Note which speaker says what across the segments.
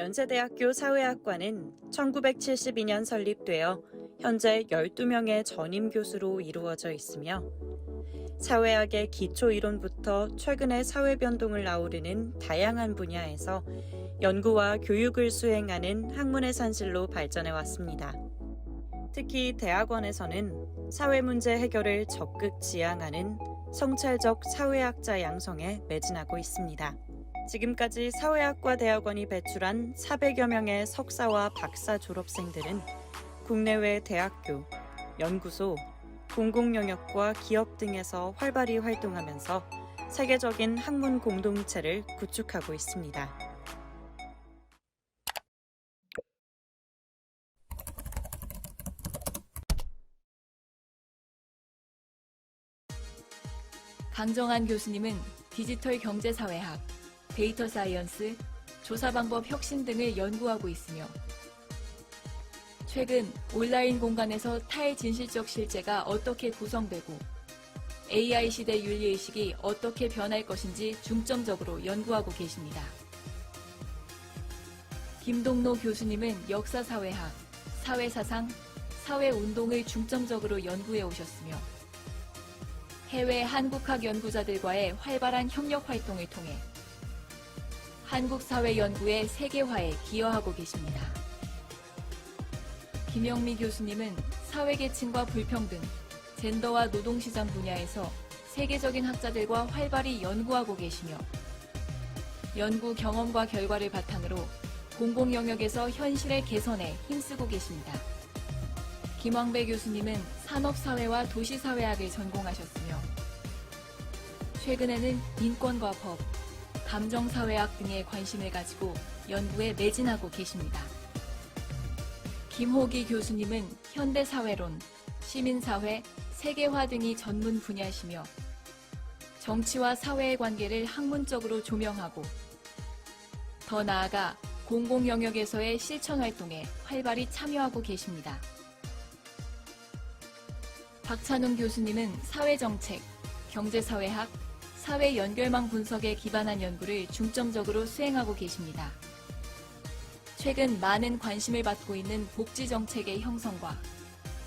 Speaker 1: 연세대학교 사회학과는 1972년 설립되어 현재 12명의 전임 교수로 이루어져 있으며 사회학의 기초 이론부터 최근의 사회 변동을 아우르는 다양한 분야에서 연구와 교육을 수행하는 학문의 산실로 발전해 왔습니다. 특히 대학원에서는 사회 문제 해결을 적극 지향하는 성찰적 사회학자 양성에 매진하고 있습니다. 지금까지 사회학과 대학원이 배출한 400여 명의 석사와 박사 졸업생들은 국내외 대학교, 연구소, 공공영역과 기업 등에서 활발히 활동하면서 세계적인 학문 공동체를 구축하고 있습니다.
Speaker 2: 강정한 교수님은 디지털 경제사회학, 데이터 사이언스, 조사방법 혁신 등을 연구하고 있으며 최근 온라인 공간에서 탈진실적 실제가 어떻게 구성되고 AI 시대 윤리의식이 어떻게 변할 것인지 중점적으로 연구하고 계십니다. 김동노 교수님은 역사사회학, 사회사상, 사회운동을 중점적으로 연구해 오셨으며 해외 한국학 연구자들과의 활발한 협력 활동을 통해 한국 사회 연구의 세계화에 기여하고 계십니다. 김영미 교수님은 사회계층과 불평등, 젠더와 노동시장 분야에서 세계적인 학자들과 활발히 연구하고 계시며 연구 경험과 결과를 바탕으로 공공영역에서 현실의 개선에 힘쓰고 계십니다. 김왕배 교수님은 산업사회와 도시사회학을 전공하셨으며 최근에는 인권과 법, 감정사회학 등에 관심을 가지고 연구에 매진하고 계십니다. 김호기 교수님은 현대사회론, 시민사회, 세계화 등이 전문 분야시며 정치와 사회의 관계를 학문적으로 조명하고 더 나아가 공공영역에서의 실천활동에 활발히 참여하고 계십니다. 박찬웅 교수님은 사회정책, 경제사회학, 사회 연결망 분석에 기반한 연구를 중점적으로 수행하고 계십니다. 최근 많은 관심을 받고 있는 복지정책의 형성과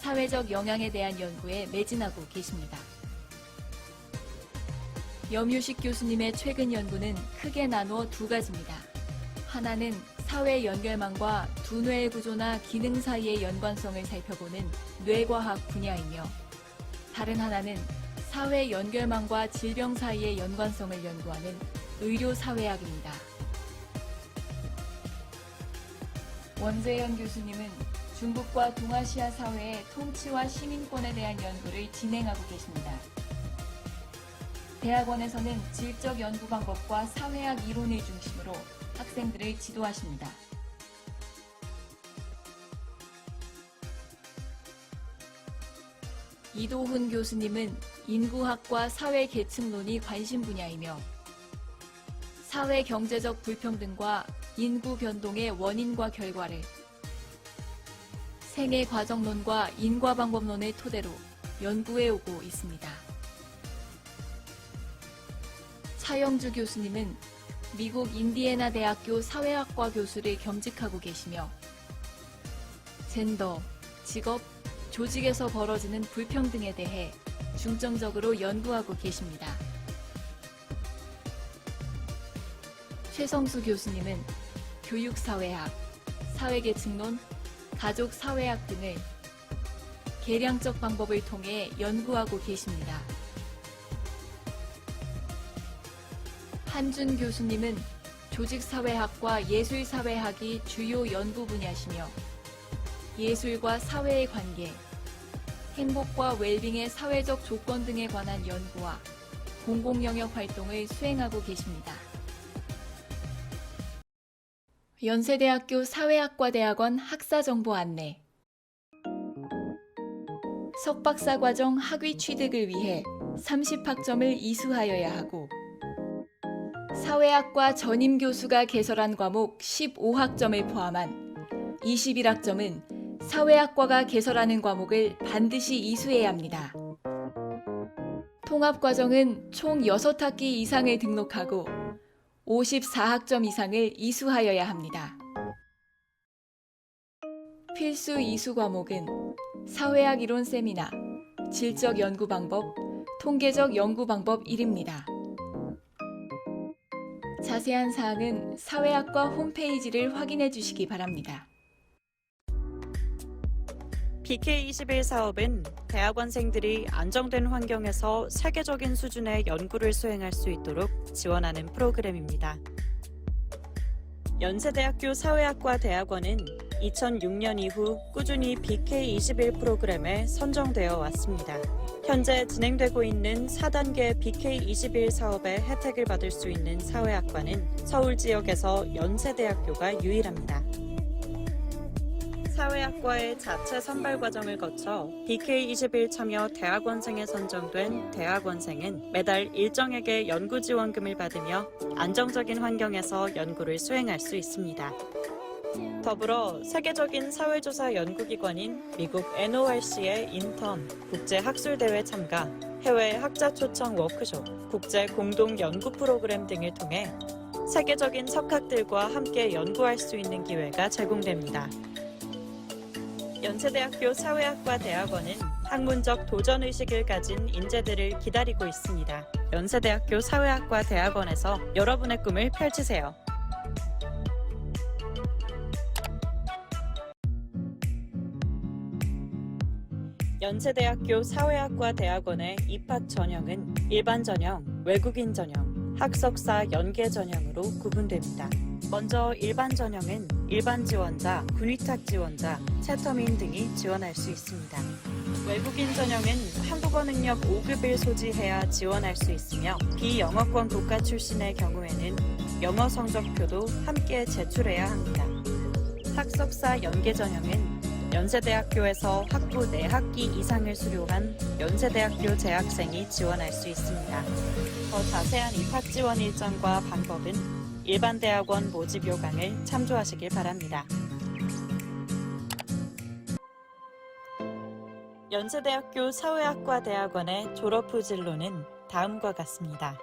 Speaker 2: 사회적 영향에 대한 연구에 매진하고 계십니다. 염유식 교수님의 최근 연구는 크게 나누어 두 가지입니다. 하나는 사회 연결망과 두 뇌의 구조나 기능 사이의 연관성을 살펴보는 뇌과학 분야이며 다른 하나는 사회 연결망과 질병 사이의 연관성을 연구하는 의료사회학입니다. 원재현 교수님은 중국과 동아시아 사회의 통치와 시민권에 대한 연구를 진행하고 계십니다. 대학원에서는 질적 연구 방법과 사회학 이론을 중심으로 학생들을 지도하십니다. 이도훈 교수님은 인구학과 사회계층론이 관심 분야이며 사회 경제적 불평등과 인구 변동의 원인과 결과를 생애 과정론과 인과 방법론을 토대로 연구해 오고 있습니다. 차영주 교수님은 미국 인디애나 대학교 사회학과 교수를 겸직하고 계시며 젠더, 직업, 조직에서 벌어지는 불평등에 대해 중점적으로 연구하고 계십니다. 최성수 교수님은 교육사회학, 사회계층론, 가족사회학 등을 계량적 방법을 통해 연구하고 계십니다. 한준 교수님은 조직사회학과 예술사회학이 주요 연구 분야시며 예술과 사회의 관계, 행복과 웰빙의 사회적 조건 등에 관한 연구와 공공영역 활동을 수행하고 계십니다. 연세대학교 사회학과대학원 학사정보 안내 석박사과정 학위 취득을 위해 30학점을 이수하여야 하고 사회학과 전임 교수가 개설한 과목 15학점을 포함한 21학점은 사회학과가 개설하는 과목을 반드시 이수해야 합니다. 통합과정은 총 6학기 이상을 등록하고 54학점 이상을 이수하여야 합니다. 필수 이수 과목은 사회학 이론 세미나, 질적 연구 방법, 통계적 연구 방법 1입니다. 자세한 사항은 사회학과 홈페이지를 확인해 주시기 바랍니다.
Speaker 1: BK21 사업은 대학원생들이 안정된 환경에서 세계적인 수준의 연구를 수행할 수 있도록 지원하는 프로그램입니다. 연세대학교 사회학과 대학원은 2006년 이후 꾸준히 BK21 프로그램에 선정되어 왔습니다. 현재 진행되고 있는 4단계 BK21 사업의 혜택을 받을 수 있는 사회학과는 서울 지역에서 연세대학교가 유일합니다. 사회학과의 자체 선발 과정을 거쳐 BK21 참여 대학원생에 선정된 대학원생은 매달 일정액의 연구 지원금을 받으며 안정적인 환경에서 연구를 수행할 수 있습니다. 더불어 세계적인 사회조사 연구기관인 미국 NORC의 인턴, 국제학술대회 참가, 해외 학자 초청 워크숍, 국제 공동 연구 프로그램 등을 통해 세계적인 석학들과 함께 연구할 수 있는 기회가 제공됩니다. 연세대학교 사회학과 대학원은 학문적 도전의식을 가진 인재들을 기다리고 있습니다. 연세대학교 사회학과 대학원에서 여러분의 꿈을 펼치세요. 연세대학교 사회학과 대학원의 입학 전형은 일반 전형, 외국인 전형, 학석사 연계 전형으로 구분됩니다. 먼저 일반 전형은 일반 지원자, 군위탁 지원자, 채터민 등이 지원할 수 있습니다. 외국인 전형은 한국어 능력 5급을 소지해야 지원할 수 있으며 비영어권 국가 출신의 경우에는 영어 성적표도 함께 제출해야 합니다. 학석사 연계 전형은 연세대학교에서 학부 4학기 이상을 수료한 연세대학교 재학생이 지원할 수 있습니다. 더 자세한 입학 지원 일정과 방법은 일반 대학원 모집 요강을 참조하시길 바랍니다. 연세대학교 사회학과 대학원의 졸업 후 진로는 다음과 같습니다.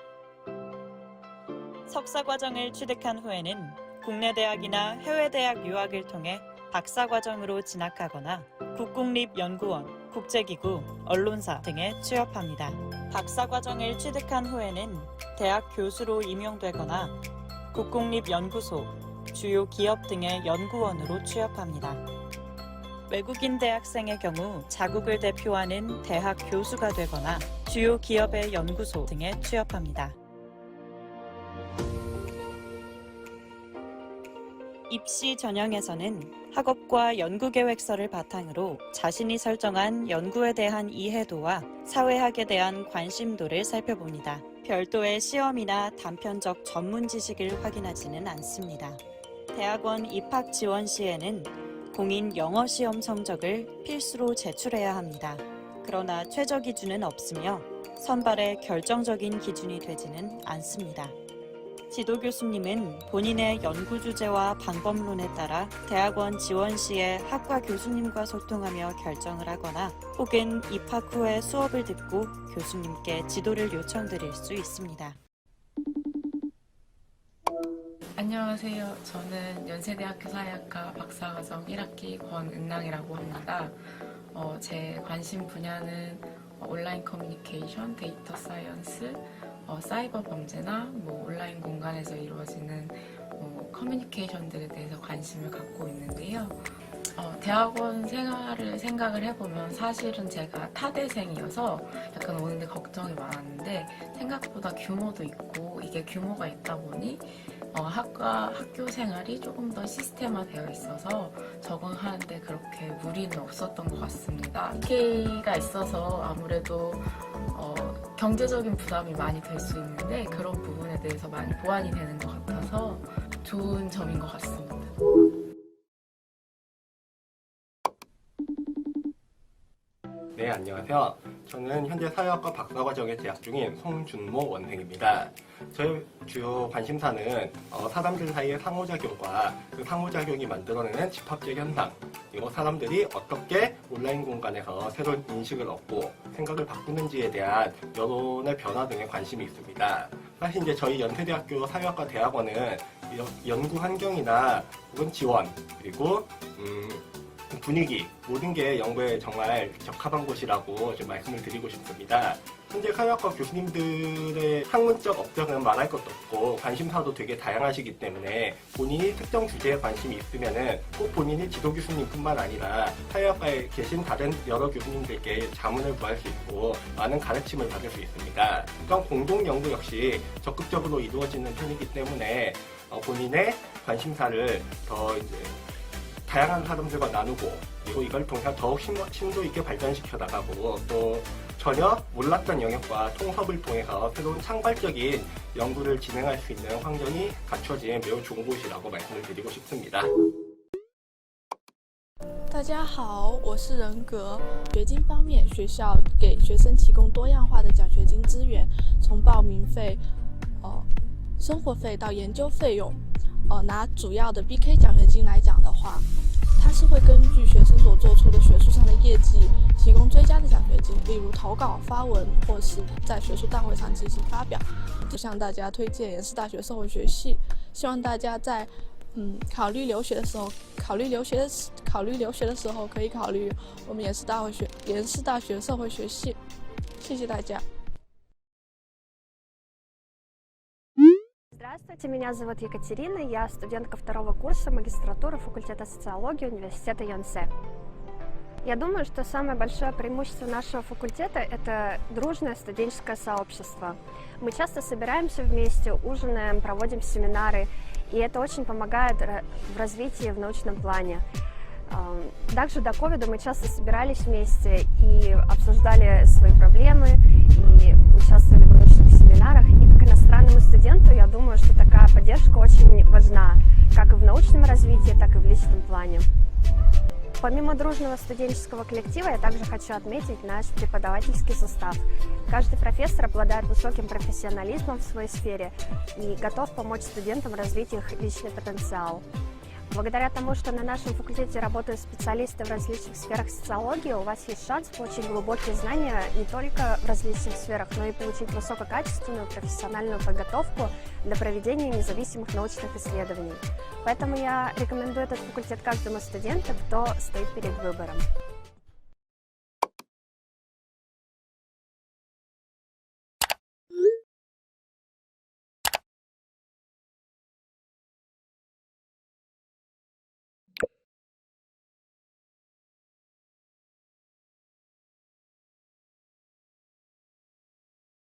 Speaker 1: 석사과정을 취득한 후에는 국내 대학이나 해외 대학 유학을 통해 박사과정으로 진학하거나 국공립연구원, 국제기구, 언론사 등에 취업합니다. 박사과정을 취득한 후에는 대학 교수로 임용되거나 국공립연구소, 주요 기업 등의 연구원으로 취업합니다. 외국인 대학생의 경우 자국을 대표하는 대학 교수가 되거나 주요 기업의 연구소 등에 취업합니다. 입시 전형에서는 학업과 연구계획서를 바탕으로 자신이 설정한 연구에 대한 이해도와 사회학에 대한 관심도를 살펴봅니다. 별도의 시험이나 단편적 전문 지식을 확인하지는 않습니다. 대학원 입학 지원 시에는 공인 영어 시험 성적을 필수로 제출해야 합니다. 그러나 최저 기준은 없으며 선발의 결정적인 기준이 되지는 않습니다. 지도 교수님은 본인의 연구 주제와 방법론에 따라 대학원 지원 시에 학과 교수님과 소통하며 결정을 하거나 혹은 입학 후에 수업을 듣고 교수님께 지도를 요청드릴 수 있습니다.
Speaker 3: 안녕하세요. 저는 연세대학교 사회학과 박사과정 1학기 권은랑이라고 합니다. 제 관심 분야는 온라인 커뮤니케이션, 데이터 사이언스, 사이버 범죄나 온라인 공간에서 이루어지는 커뮤니케이션들에 대해서 관심을 갖고 있는데요. 대학원 생활을 생각을 해보면 사실은 제가 타대생이어서 약간 오는데 걱정이 많았는데 생각보다 규모도 있고 이게 규모가 있다 보니 학교 생활이 조금 더 시스템화되어 있어서 적응하는데 그렇게 무리는 없었던 것 같습니다. BK가 있어서 아무래도 경제적인 부담이 많이 될 수 있는데 그런 부분에 대해서 많이 보완이 되는 것 같아서 좋은 점인 것 같습니다.
Speaker 4: 네, 안녕하세요. 저는 현재 사회학과 박사과정에 재학 중인 송준모 원생입니다. 저의 주요 관심사는 사람들 사이의 상호작용과 그 상호작용이 만들어내는 집합적 현상, 그리고 사람들이 어떻게 온라인 공간에서 새로운 인식을 얻고 생각을 바꾸는지에 대한 여론의 변화 등에 관심이 있습니다. 사실 이제 저희 연세대학교 사회학과 대학원은 연구 환경이나 혹은 지원, 그리고 분위기, 모든 게 연구에 정말 적합한 곳이라고 좀 말씀을 드리고 싶습니다. 현재 사회학과 교수님들의 학문적 업적은 말할 것도 없고 관심사도 되게 다양하시기 때문에 본인이 특정 주제에 관심이 있으면은 꼭 본인이 지도 교수님뿐만 아니라 사회학과에 계신 다른 여러 교수님들께 자문을 구할 수 있고 많은 가르침을 받을 수 있습니다. 또한 공동 연구 역시 적극적으로 이루어지는 편이기 때문에 본인의 관심사를 더 이제 다양한 사람들과 나누고 그리고 이걸 통해 더욱 심도 있게 발전시켜 나가고 또 전혀 몰랐던 영역과 통합을 통해서 새로운 창발적인 연구를 진행할 수 있는 환경이 갖춰진 매우 좋은 곳이라고 말씀을 드리고 싶습니다.
Speaker 5: 大家好，我是人格。学金方面，学校给学生提供多样化的奖学金资源，从报名费、生活费到研究费用。拿主要的 BK 奖学金来讲的话，它是会根据学生所做出的学术上的业绩，提供追加的奖学金，例如投稿、发文，或是在学术大会上进行发表。就向大家推荐延世大学社会学系，希望大家在考虑留学的时候，可以考虑我们延世大学社会学系。谢谢大家。
Speaker 6: Здравствуйте, меня зовут Екатерина, я студентка второго курса магистратуры факультета социологии университета Йонсе. Я думаю, что самое большое преимущество нашего факультета – это дружное студенческое сообщество. Мы часто собираемся вместе, ужинаем, проводим семинары, и это очень помогает в развитии в научном плане. Также до ковида мы часто собирались вместе и обсуждали свои проблемы, и участвовали в научных семинарах. И как иностранному студенту, я думаю, что такая поддержка очень важна, как и в научном развитии, так и в личном плане. Помимо дружного студенческого коллектива, я также хочу отметить наш преподавательский состав. Каждый профессор обладает высоким профессионализмом в своей сфере и готов помочь студентам развить их личный потенциал. Благодаря тому, что на нашем факультете работают специалисты в различных сферах социологии, у вас есть шанс получить глубокие знания не только в различных сферах, но и получить высококачественную профессиональную подготовку для проведения независимых научных исследований. Поэтому я рекомендую этот факультет каждому студенту, кто стоит перед выбором.